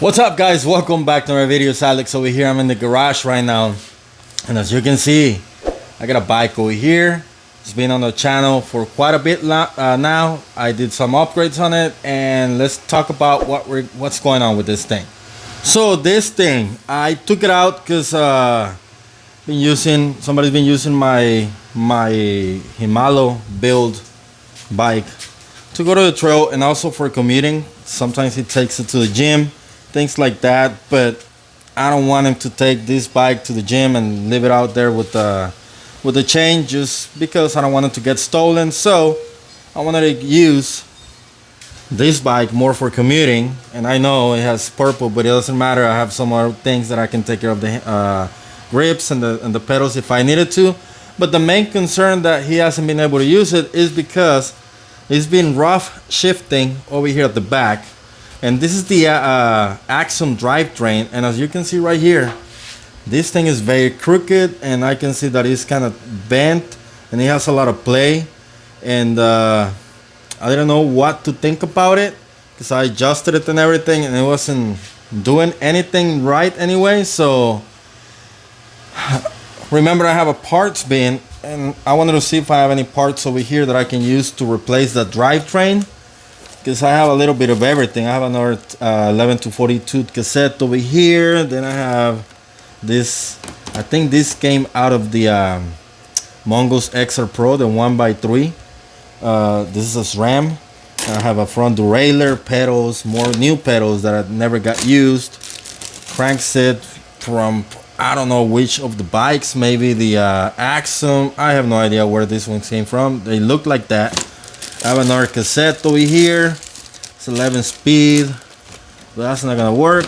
What's up, guys? Welcome back to my videos. Alex over here. I'm in the garage right now, and as you can see, I got a bike over here. It's been on the channel for quite a bit now. I did some upgrades on it, and let's talk about what's going on with this thing. So this thing, I took it out because somebody's been using my Shimano build bike to go to the trail and also for commuting. Sometimes he takes it to the gym, things like that, but I don't want him to take this bike to the gym and leave it out there with the chain, just because I don't want it to get stolen. So I wanted to use this bike more for commuting, and I know it has purple, but it doesn't matter. I have some other things that I can take care of, the grips and the pedals if I needed to. But the main concern that he hasn't been able to use it is because it's been rough shifting over here at the back. And this is the Axiom drivetrain, and as you can see right here, this thing is very crooked, and I can see that it's kind of bent, and it has a lot of play. And I didn't know what to think about it, because I adjusted it and everything, and it wasn't doing anything right anyway. So remember, I have a parts bin, and I wanted to see if I have any parts over here that I can use to replace the drivetrain, because I have a little bit of everything. I have another 11 to 42 cassette over here. Then I have this, I think this came out of the Mongoose XR Pro, the 1x3. This is a SRAM. I have a front derailleur, pedals, more new pedals that I never got used, crankset from I don't know which of the bikes, maybe the Axiom. I have no idea where this one came from. They look like that. I have another cassette over here. It's 11 speed, but that's not gonna work.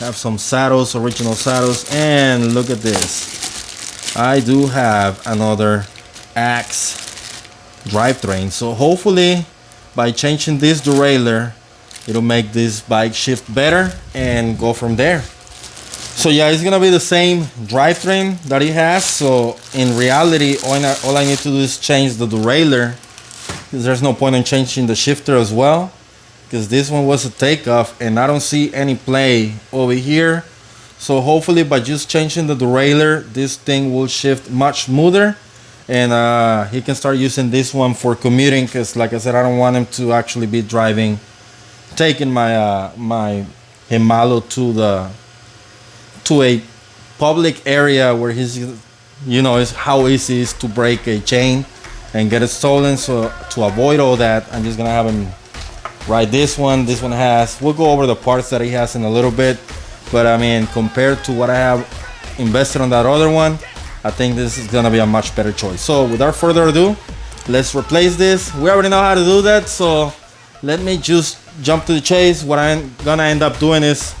I have some saddles, original saddles, and look at this. I do have another Axe drivetrain. So hopefully by changing this derailleur, it'll make this bike shift better and go from there. So yeah, it's gonna be the same drivetrain that he has. So in reality, all I need to do is change the derailleur, because there's no point in changing the shifter as well, because this one was a takeoff and I don't see any play over here. So hopefully by just changing the derailleur, this thing will shift much smoother, and he can start using this one for commuting, because like I said, I don't want him to actually be taking my my Shimano to a public area where he's, you know, is how easy it is to break a chain and get it stolen. So to avoid all that, I'm just gonna have him ride this one. This one has, we'll go over the parts that he has in a little bit, but I mean, compared to what I have invested on that other one, I think this is gonna be a much better choice. So without further ado, let's replace this. We already know how to do that, so let me just jump to the chase. What I'm gonna end up doing is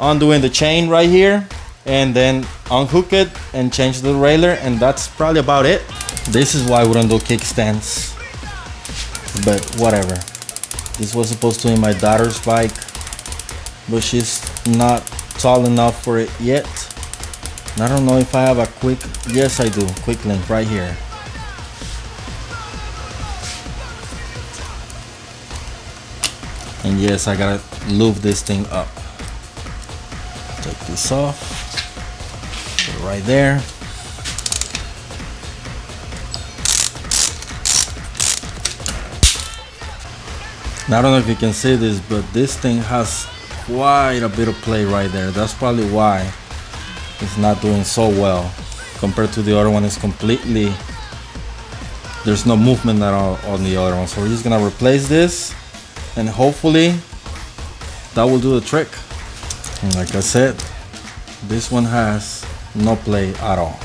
undoing the chain right here, and then unhook it and change the derailleur, and that's probably about it. This is why we don't do kickstands, but whatever. This was supposed to be my daughter's bike, but she's not tall enough for it yet. And I don't know if I have a yes I do, quick link right here. And yes, I gotta lube this thing up. Take this off, put it right there. Now, I don't know if you can see this, but this thing has quite a bit of play right there. That's probably why it's not doing so well compared to the other one. It's completely, there's no movement at all on the other one. So we're just gonna replace this, and hopefully that will do the trick. And like I said, this one has no play at all.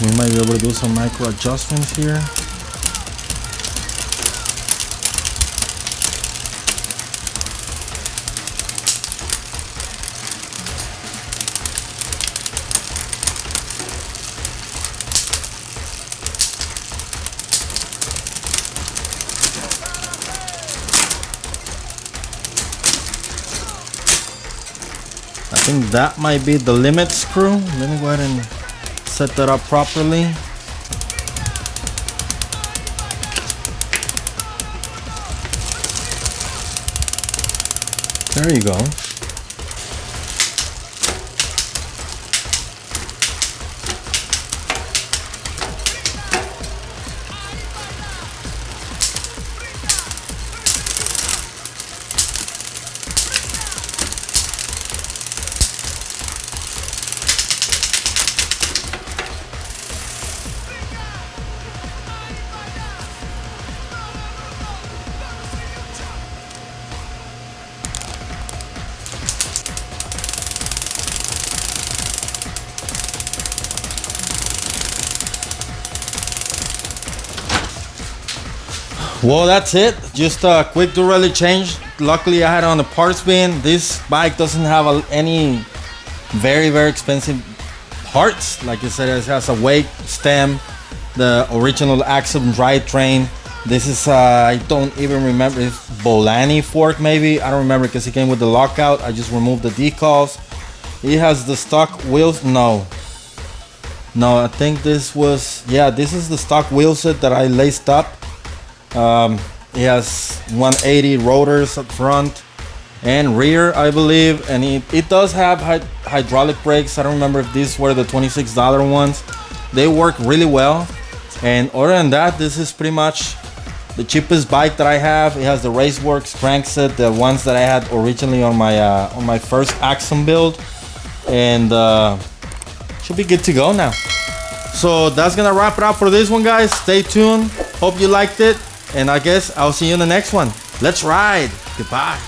We might be able to do some micro adjustments here. I think that might be the limit screw. Let me go ahead and set that up properly. There you go. Well, that's it. Just a quick Derailleur change. Luckily, I had it on the parts bin. This bike doesn't have any very expensive parts. Like I said, it has a weight stem, the original axle drivetrain. This is I don't even remember, it's Bolani fork maybe. I don't remember because it came with the lockout. I just removed the decals. It has the stock wheels. No, I think this was, yeah, this is the stock wheel set that I laced up. It has 180 rotors up front and rear, I believe, and it does have hydraulic brakes. I don't remember if these were the $26 ones. They work really well, and other than that, this is pretty much the cheapest bike that I have. It has the Raceworks crankset, the ones that I had originally on my first Axum build, and should be good to go now. So that's gonna wrap it up for this one, guys. Stay tuned. Hope you liked it. And I guess I'll see you in the next one. Let's ride. Goodbye.